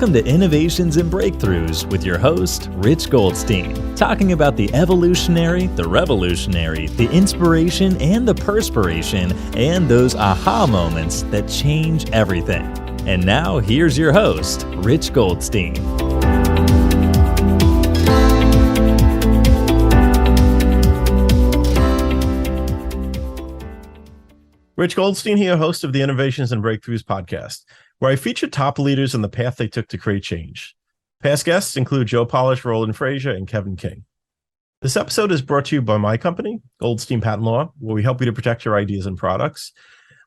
Welcome to Innovations and Breakthroughs with your host, Rich Goldstein, talking about the evolutionary, the revolutionary, the inspiration and the perspiration, and those aha moments that change everything. And now, here's your host, Rich Goldstein. Rich Goldstein here, host of the Innovations and Breakthroughs podcast, where I feature top leaders and the path they took to create change. Past guests include Joe Polish, Roland Frazier, and Kevin King. This episode is brought to you by my company, Goldstein Patent Law, where we help you to protect your ideas and products.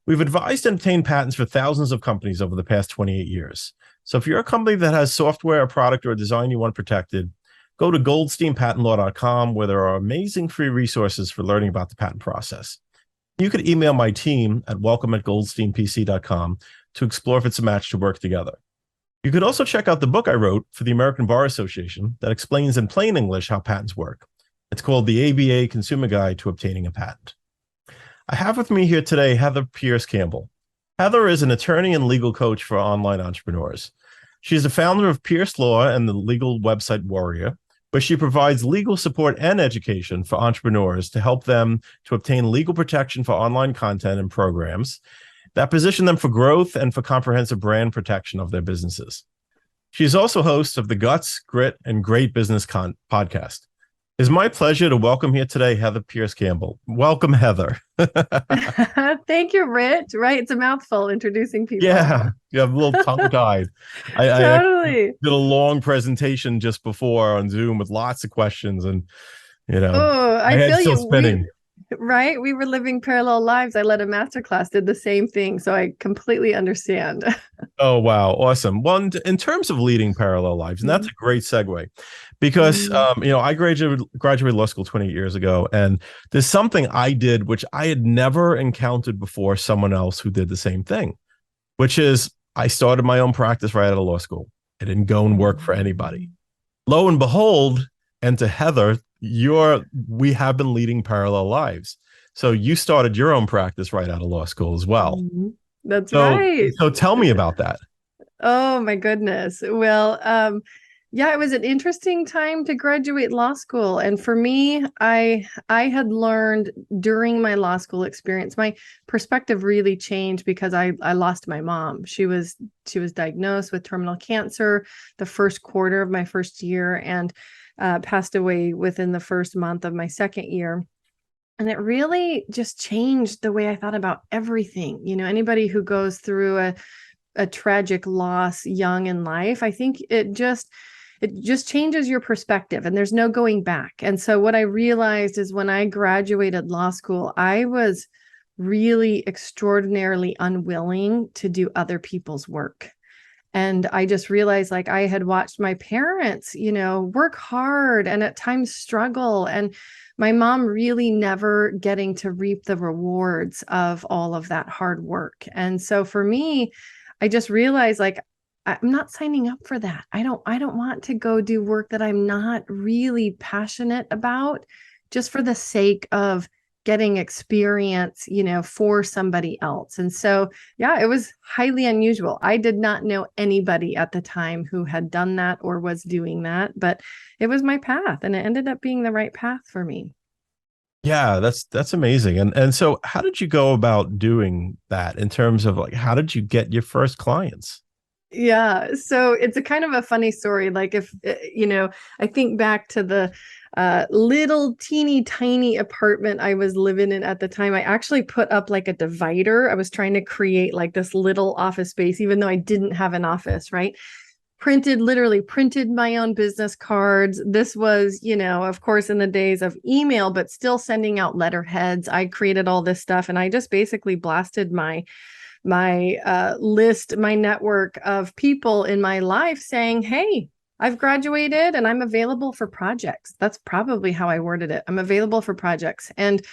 We've advised and obtained patents for thousands of companies over the past 28 years. So if you're a company that has software, a product, or a design you want protected, go to goldsteinpatentlaw.com, where there are amazing free resources for learning about the patent process. You could email my team at welcome@goldsteinpc.com to explore if it's a match to work together. You could also check out the book I wrote for the American Bar Association that explains in plain English how patents work. It's called the ABA Consumer Guide to Obtaining a Patent. I have with me here today Heather Pearce Campbell. Heather is an attorney and legal coach for online entrepreneurs. She's the founder of Pearce Law and the legal website Warrior, where she provides legal support and education for entrepreneurs to help them to obtain legal protection for online content and programs that position them for growth and for comprehensive brand protection of their businesses. She's also host of the Guts, Grit, and Great Business podcast. It's my pleasure to welcome here today Heather Pearce Campbell. Welcome, Heather. Thank you, Rich. Right, it's a mouthful introducing people. Yeah, you have a little tongue-tied. Totally. I did a long presentation just before on Zoom with lots of questions, and I feel still you. spinning. We were living parallel lives. I led a masterclass, did the same thing, so I completely understand. Oh, wow. Awesome. Well, in terms of leading parallel lives, and that's a great segue, because, I graduated law school 28 years ago, and there's something I did which I had never encountered before someone else who did the same thing, which is I started my own practice right out of law school. I didn't go and work for anybody. Lo and behold, and to Heather, we have been leading parallel lives. So you started your own practice right out of law school as well. That's right. So tell me about that. Oh my goodness. Well, it was an interesting time to graduate law school. And for me, I had learned during my law school experience, my perspective really changed because I lost my mom. She was diagnosed with terminal cancer the first quarter of my first year, and passed away within the first month of my second year. And it really just changed the way I thought about everything. Anybody who goes through a tragic loss young in life, I think it just changes your perspective, and there's no going back. And so what I realized is when I graduated law school, I was really extraordinarily unwilling to do other people's work. And I just realized, I had watched my parents, work hard and at times struggle. And my mom really never getting to reap the rewards of all of that hard work. And so for me, I just realized, I'm not signing up for that. I don't want to go do work that I'm not really passionate about just for the sake of getting experience, for somebody else. And so, it was highly unusual. I did not know anybody at the time who had done that or was doing that, but it was my path, and it ended up being the right path for me. Yeah, that's amazing. And so how did you go about doing that in terms of how did you get your first clients? Yeah. So it's a kind of a funny story. If, I think back to the little teeny tiny apartment I was living in at the time. I actually put up a divider. I was trying to create this little office space, even though I didn't have an office, right? Literally printed my own business cards. This was, of course, in the days of email, but still sending out letterheads. I created all this stuff, and I just basically blasted my list, my network of people in my life saying, hey, I've graduated and I'm available for projects. That's probably how I worded it. I'm available for projects. And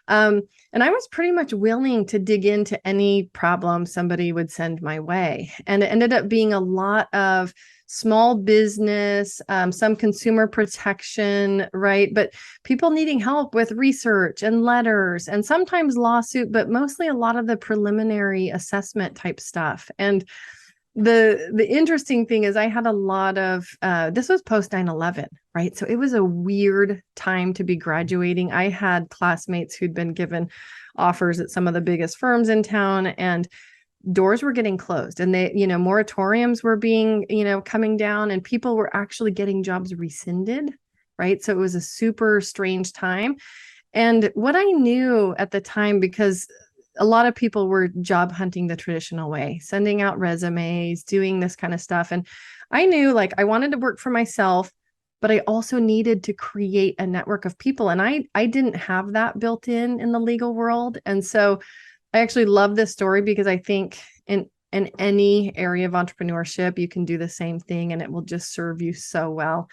I was pretty much willing to dig into any problem somebody would send my way. And it ended up being a lot of small business, some consumer protection, right? But people needing help with research and letters and sometimes lawsuit, but mostly a lot of the preliminary assessment type stuff. And the interesting thing is I had a lot of this was post 9/11, right? So it was a weird time to be graduating. I had classmates who'd been given offers at some of the biggest firms in town, and doors were getting closed, and they, moratoriums were being, coming down, and people were actually getting jobs rescinded, right? So it was a super strange time. And what I knew at the time, because a lot of people were job hunting the traditional way, sending out resumes, doing this kind of stuff. And I knew, like, I wanted to work for myself, but I also needed to create a network of people. And I didn't have that built in the legal world. And so I actually love this story because I think in any area of entrepreneurship, you can do the same thing and it will just serve you so well.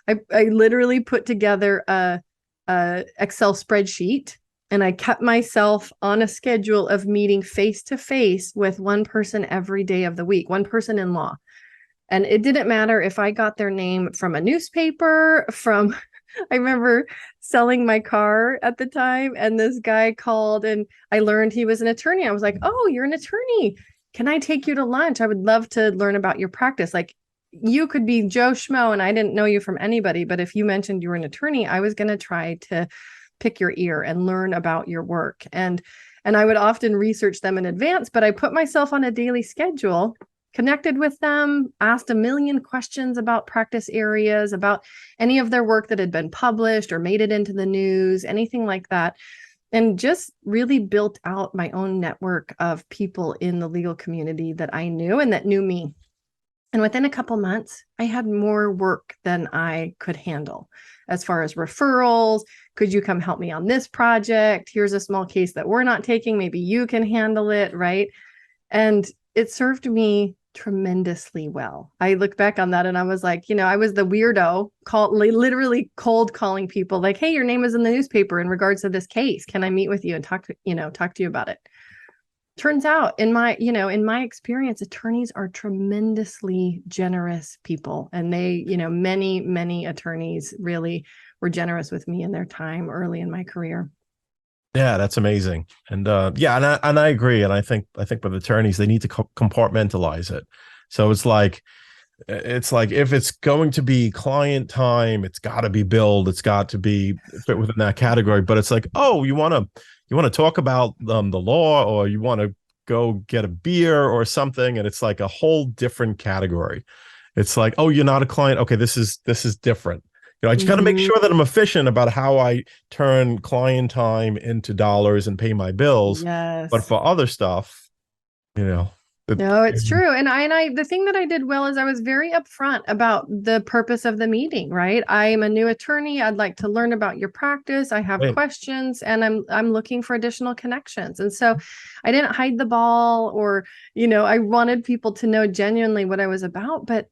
I literally put together a Excel spreadsheet, and I kept myself on a schedule of meeting face to face with one person every day of the week, one person in law. And it didn't matter if I got their name from a newspaper, I remember selling my car at the time, and this guy called, and I learned he was an attorney. I was like, "Oh, you're an attorney. Can I take you to lunch? I would love to learn about your practice." Like, you could be Joe Schmo and I didn't know you from anybody, but if you mentioned you were an attorney, I was going to try to pick your ear and learn about your work. And I would often research them in advance, but I put myself on a daily schedule, connected with them, asked a million questions about practice areas, about any of their work that had been published or made it into the news, anything like that. And just really built out my own network of people in the legal community that I knew and that knew me. And within a couple months, I had more work than I could handle as far as referrals. Could you come help me on this project? Here's a small case that we're not taking. Maybe you can handle it, right? And it served me tremendously well. I look back on that and I was like, I was the weirdo literally cold calling people like, "Hey, your name is in the newspaper in regards to this case. Can I meet with you and talk to you about it?" Turns out in my experience, attorneys are tremendously generous people. And they, many, many attorneys really were generous with me in their time early in my career. Yeah, that's amazing. And and I agree. And I think with attorneys, they need to compartmentalize it. So it's like if it's going to be client time, it's got to be billed. It's got to be fit within that category. But it's like, oh, you want to talk about the law, or you want to go get a beer or something, and it's like a whole different category. It's like, oh, you're not a client. Okay, this is different. I just got to make sure that I'm efficient about how I turn client time into dollars and pay my bills. Yes. But for other stuff, no, it's true. And I the thing that I did well is I was very upfront about the purpose of the meeting, right? I am a new attorney. I'd like to learn about your practice. I have questions, and I'm looking for additional connections. And so I didn't hide the ball, or, I wanted people to know genuinely what I was about, but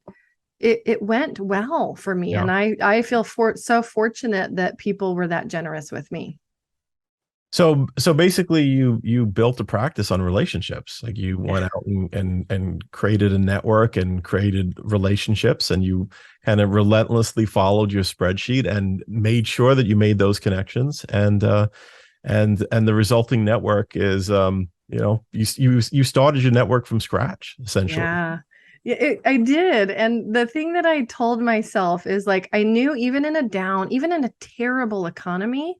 it went well for me. Yeah. And I feel so fortunate that people were that generous with me. So basically you built a practice on relationships. Like, you went out and created a network and created relationships, and you kind of relentlessly followed your spreadsheet and made sure that you made those connections. And the resulting network is, you started your network from scratch, essentially. Yeah. Yeah, I did. And the thing that I told myself is, like, I knew even in a terrible economy,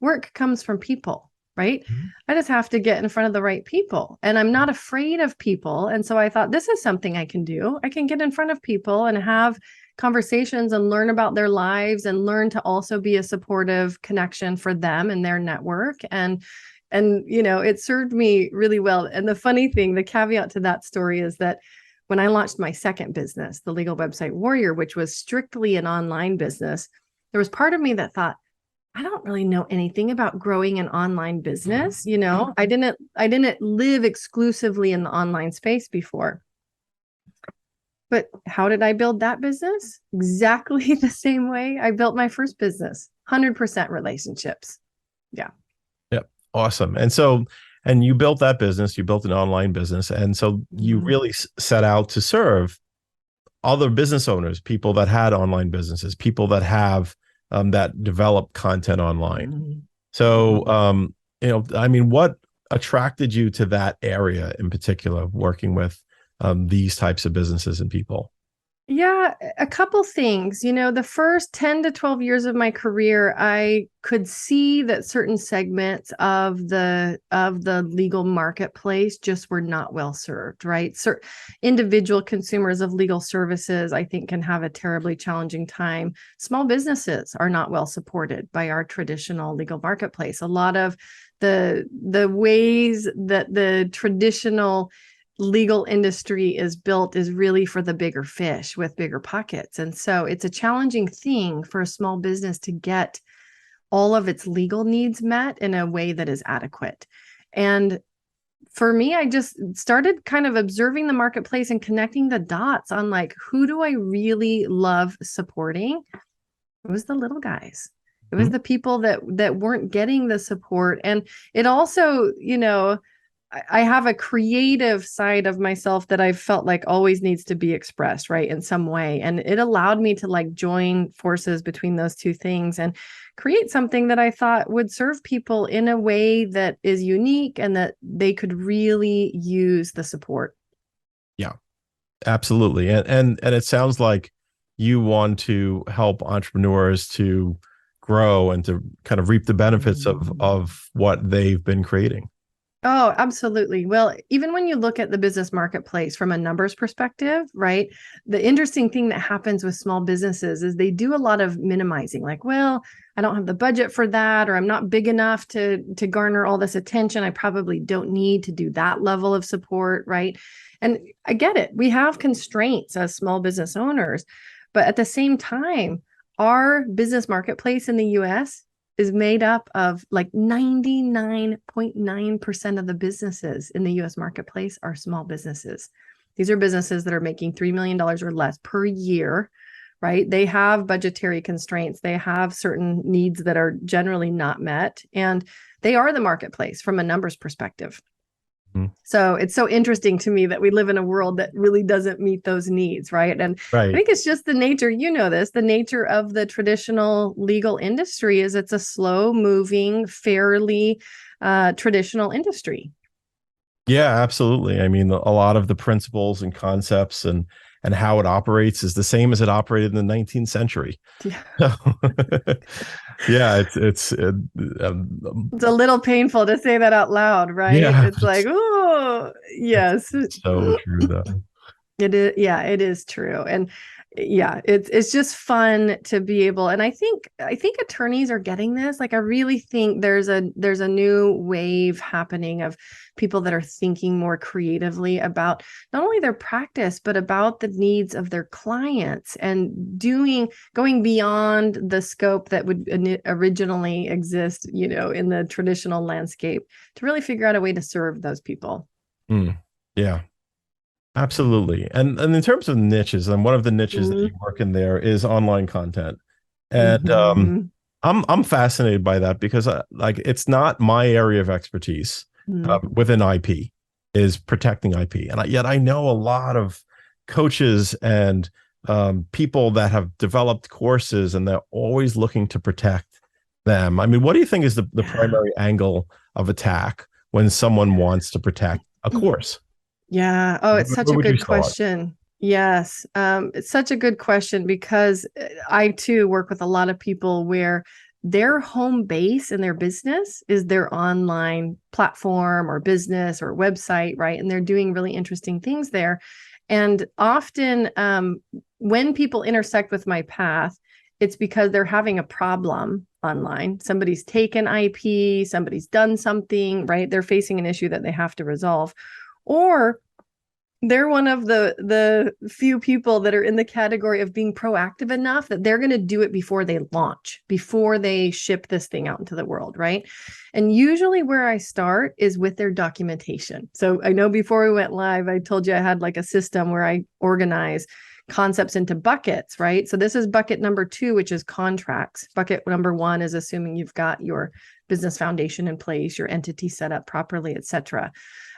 work comes from people, right? Mm-hmm. I just have to get in front of the right people, and I'm not afraid of people. And so I thought, this is something I can do. I can get in front of people and have conversations and learn about their lives, and learn to also be a supportive connection for them and their network. And it served me really well. And the funny thing, the caveat to that story is that when I launched my second business, the Legal Website Warrior, which was strictly an online business, there was part of me that thought, I don't really know anything about growing an online business. I didn't live exclusively in the online space before. But how did I build that business? Exactly the same way I built my first business, 100% relationships. Yeah. Yep. Awesome. And you built that business, you built an online business. And so you really set out to serve other business owners, people that had online businesses, people that have that develop content online. So, what attracted you to that area in particular, working with these types of businesses and people? Yeah, a couple things. You know, the first 10 to 12 years of my career, I could see that certain segments of the legal marketplace just were not well served, right? Individual consumers of legal services, I think, can have a terribly challenging time. Small businesses are not well supported by our traditional legal marketplace. A lot of the ways that the traditional legal industry is built is really for the bigger fish with bigger pockets. And so it's a challenging thing for a small business to get all of its legal needs met in a way that is adequate. And for me, I just started kind of observing the marketplace and connecting the dots on like, who do I really love supporting? It was the little guys. It was the people that weren't getting the support. And it also, you know, I have a creative side of myself that I felt like always needs to be expressed, right, in some way. And it allowed me to like join forces between those two things and create something that I thought would serve people in a way that is unique and that they could really use the support. Yeah, absolutely. And it sounds like you want to help entrepreneurs to grow and to kind of reap the benefits of what they've been creating. Oh, absolutely. Well, even when you look at the business marketplace from a numbers perspective, right? The interesting thing that happens with small businesses is they do a lot of minimizing, like, well, I don't have the budget for that, or I'm not big enough to garner all this attention. I probably don't need to do that level of support, right? And I get it. We have constraints as small business owners, but at the same time, our business marketplace in the US is made up of like 99.9% of the businesses in the US marketplace are small businesses. These are businesses that are making $3 million or less per year, right? They have budgetary constraints. They have certain needs that are generally not met, and they are the marketplace from a numbers perspective. So it's so interesting to me that we live in a world that really doesn't meet those needs, right? And I think it's just the nature, you know this, the nature of the traditional legal industry is it's a slow moving, fairly traditional industry. Yeah, absolutely. I mean, a lot of the principles and concepts and how it operates is the same as it operated in the 19th century. Yeah. Yeah, it's a little painful to say that out loud, right? Yeah, it's like, oh, yes. It's so true, though. It is, yeah, it is true. And yeah, it's just fun to be able, and I think attorneys are getting this. Like I really think there's a new wave happening of people that are thinking more creatively about not only their practice, but about the needs of their clients and going beyond the scope that would originally exist, you know, in the traditional landscape to really figure out a way to serve those people. Yeah. Absolutely. And in terms of niches, and one of the niches that you work in there is online content. And I'm fascinated by that because like it's not my area of expertise within IP is protecting IP. And yet I know a lot of coaches and people that have developed courses and they're always looking to protect them. I mean, what do you think is the primary angle of attack when someone wants to protect a course? Yeah. Oh, it's such a good question. Yes. It's such a good question because I too work with a lot of people where their home base in their business is their online platform or business or website, right? And they're doing really interesting things there. And often when people intersect with my path, it's because they're having a problem online. Somebody's taken IP, somebody's done something, right? They're facing an issue that they have to resolve. Or they're one of the few people that are in the category of being proactive enough that they're going to do it before they launch, before they ship this thing out into the world, right? And usually where I start is with their documentation. So I know before we went live, I told you I had like a system where I organize concepts into buckets, right? So this is bucket number 2, which is contracts. Bucket number 1 is assuming you've got your business foundation in place, your entity set up properly, et cetera.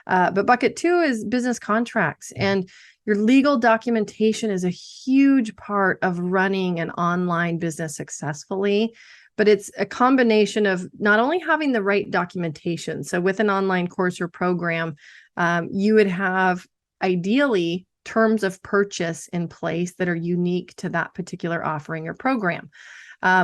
But bucket 2 is business contracts, and your legal documentation is a huge part of running an online business successfully. But it's a combination of not only having the right documentation. So with an online course or program, you would have ideally terms of purchase in place that are unique to that particular offering or program.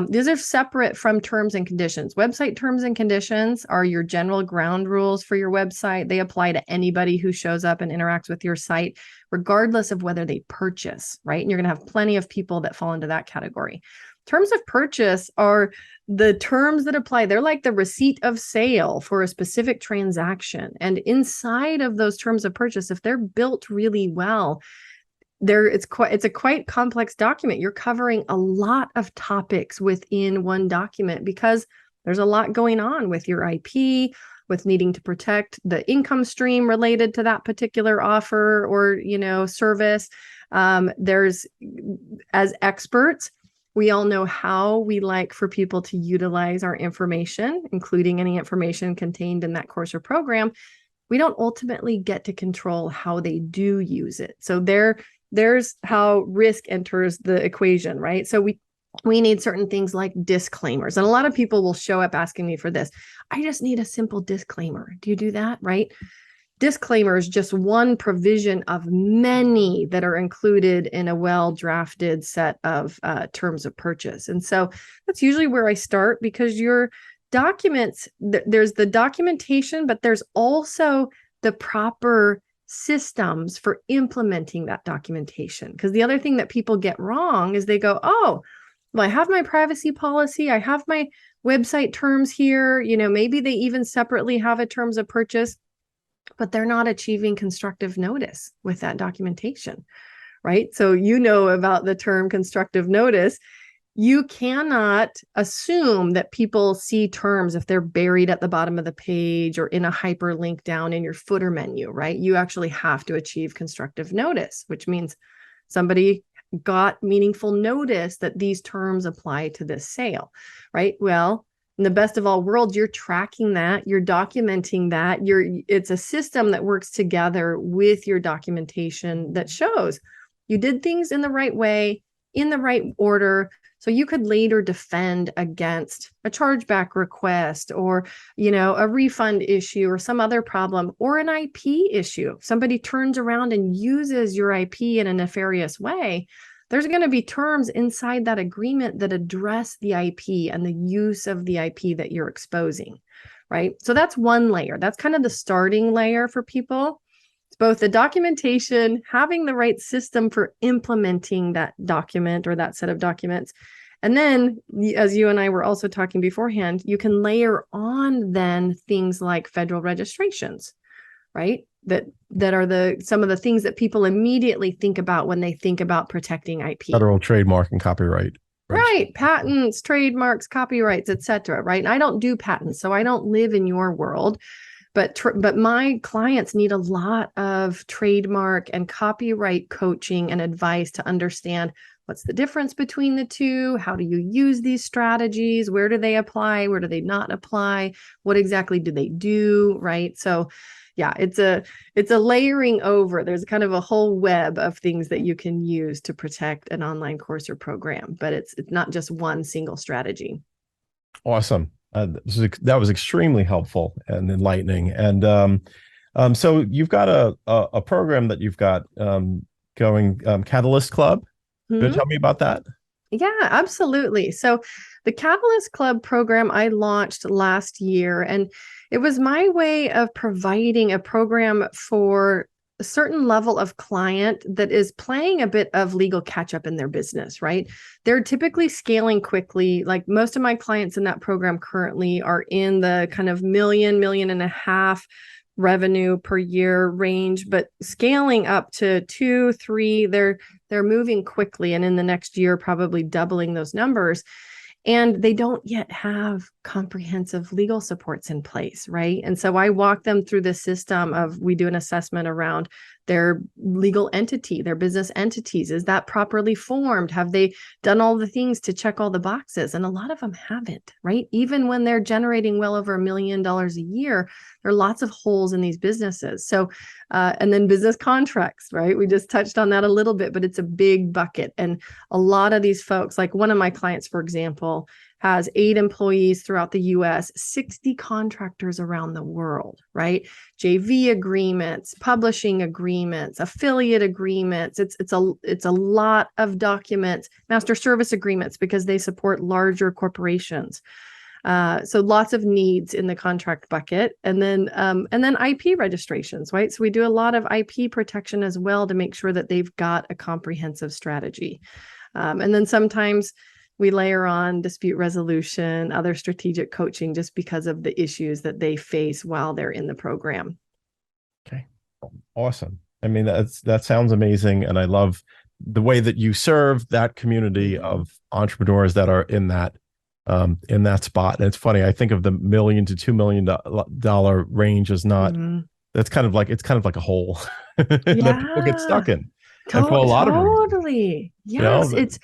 These are separate from terms and conditions. Website terms and conditions are your general ground rules for your website. They apply to anybody who shows up and interacts with your site, regardless of whether they purchase, right? And you're going to have plenty of people that fall into that category. Terms of purchase are the terms that apply. They're like the receipt of sale for a specific transaction. And inside of those terms of purchase, if they're built really well, it's a quite complex document. You're covering a lot of topics within one document because there's a lot going on with your IP, with needing to protect the income stream related to that particular offer or, service. There's, as experts, we all know how we like for people to utilize our information, including any information contained in that course or program. We don't ultimately get to control how they do use it. So there's how risk enters the equation, right? So we need certain things like disclaimers. And a lot of people will show up asking me for this. I just need a simple disclaimer. Do you do that, right? Disclaimer is just one provision of many that are included in a well-drafted set of terms of purchase. And so that's usually where I start, because your documents, there's the documentation, but there's also the proper systems for implementing that documentation. Because the other thing that people get wrong is they go, oh, well, I have my privacy policy, I have my website terms here, maybe they even separately have a terms of purchase, but they're not achieving constructive notice with that documentation, right? So about the term constructive notice. You cannot assume that people see terms if they're buried at the bottom of the page or in a hyperlink down in your footer menu, right? You actually have to achieve constructive notice, which means somebody got meaningful notice that these terms apply to this sale, right? Well, in the best of all worlds, you're tracking that, you're documenting that, it's a system that works together with your documentation that shows you did things in the right way, in the right order. So you could later defend against a chargeback request or, a refund issue or some other problem or an IP issue. If somebody turns around and uses your IP in a nefarious way, there's going to be terms inside that agreement that address the IP and the use of the IP that you're exposing, right? So that's one layer. That's kind of the starting layer for people. It's both the documentation, having the right system for implementing that document or that set of documents. And then, as you and I were also talking beforehand, you can layer on then things like federal registrations, right? That are some of the things that people immediately think about when they think about protecting IP. Federal trademark and copyright. Right. Patents, trademarks, copyrights, etc. Right. And I don't do patents, so I don't live in your world. But my clients need a lot of trademark and copyright coaching and advice to understand what's the difference between the two. How do you use these strategies? Where do they apply? Where do they not apply? What exactly do they do? Right. So yeah, it's a layering over. There's kind of a whole web of things that you can use to protect an online course or program, but it's not just one single strategy. Awesome. That was extremely helpful and enlightening. And so you've got a program that you've got going, Catalyst Club. Mm-hmm. Tell me about that. Yeah, absolutely. So the Catalyst Club program I launched last year, and it was my way of providing a program for a certain level of client that is playing a bit of legal catch up in their business, right? They're typically scaling quickly. Like most of my clients in that program currently are in the kind of $1.5 million revenue per year range, but scaling up to 2, 3, they're moving quickly. And in the next year, probably doubling those numbers. And they don't yet have comprehensive legal supports in place, right? And so I walk them through the system of, we do an assessment around their legal entity, their business entities. Is that properly formed? Have they done all the things to check all the boxes? And a lot of them haven't, right? Even when they're generating well over $1 million a year, there are lots of holes in these businesses. So, and then business contracts, right? We just touched on that a little bit, but it's a big bucket. And a lot of these folks, like one of my clients, for example, has 8 employees throughout the US, 60 contractors around the world, right? JV agreements, publishing agreements, affiliate agreements. It's a lot of documents, master service agreements, because they support larger corporations. So lots of needs in the contract bucket, and then IP registrations, right? So we do a lot of IP protection as well to make sure that they've got a comprehensive strategy. And then sometimes we layer on dispute resolution, other strategic coaching, just because of the issues that they face while they're in the program. Okay. Awesome. I mean, that sounds amazing. And I love the way that you serve that community of entrepreneurs that are in that spot. And it's funny, I think of the $1 million to $2 million range as not, it's kind of like a hole that people get stuck in. And for a lot of reasons, totally. Yes. It's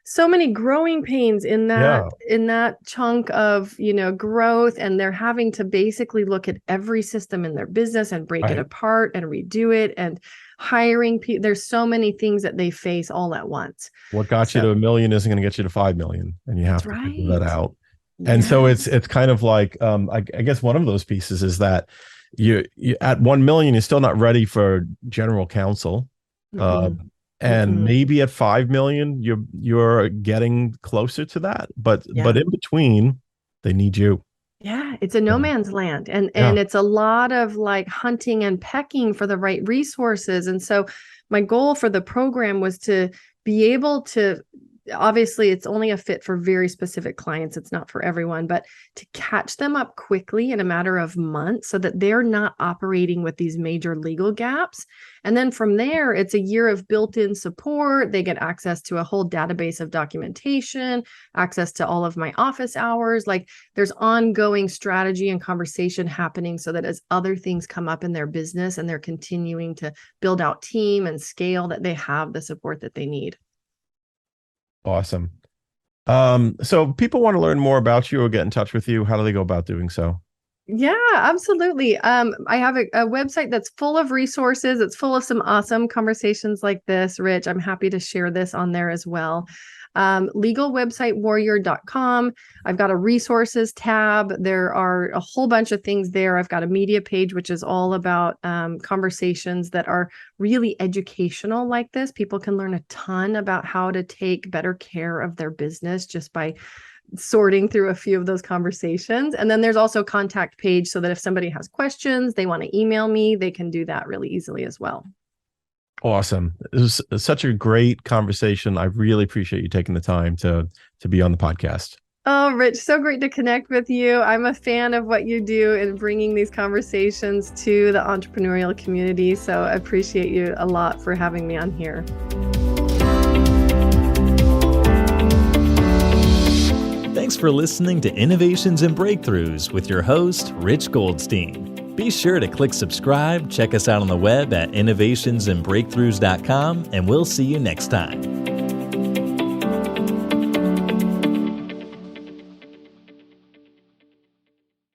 so many growing pains in that chunk of, growth. And they're having to basically look at every system in their business and break it apart and redo it, and hiring people. There's so many things that they face all at once. What got you to $1 million isn't going to get you to 5 million, and you have to figure that out. And so it's kind of like, I guess one of those pieces is that you at 1 million, you're still not ready for general counsel. And maybe at 5 million, you're getting closer to that, but in between, they need you. Yeah, it's a no man's land, and it's a lot of like hunting and pecking for the right resources. And so my goal for the program was to be able to, obviously it's only a fit for very specific clients, it's not for everyone, but to catch them up quickly in a matter of months so that they're not operating with these major legal gaps. And then from there, it's a year of built-in support. They get access to a whole database of documentation, access to all of my office hours. Like, there's ongoing strategy and conversation happening so that as other things come up in their business and they're continuing to build out team and scale, that they have the support that they need. Awesome. So people want to learn more about you or get in touch with you. How do they go about doing so? Yeah, absolutely. I have a website that's full of resources. It's full of some awesome conversations like this, Rich. I'm happy to share this on there as well. Legalwebsitewarrior.com. I've got a resources tab. There are a whole bunch of things there. I've got a media page, which is all about conversations that are really educational like this. People can learn a ton about how to take better care of their business just by sorting through a few of those conversations. And then there's also a contact page so that if somebody has questions, they want to email me, they can do that really easily as well. Awesome. It was such a great conversation. I really appreciate you taking the time to be on the podcast. Oh, Rich, so great to connect with you. I'm a fan of what you do in bringing these conversations to the entrepreneurial community. So I appreciate you a lot for having me on here. Thanks for listening to Innovations and Breakthroughs with your host, Rich Goldstein. Be sure to click subscribe, check us out on the web at innovationsandbreakthroughs.com, and we'll see you next time.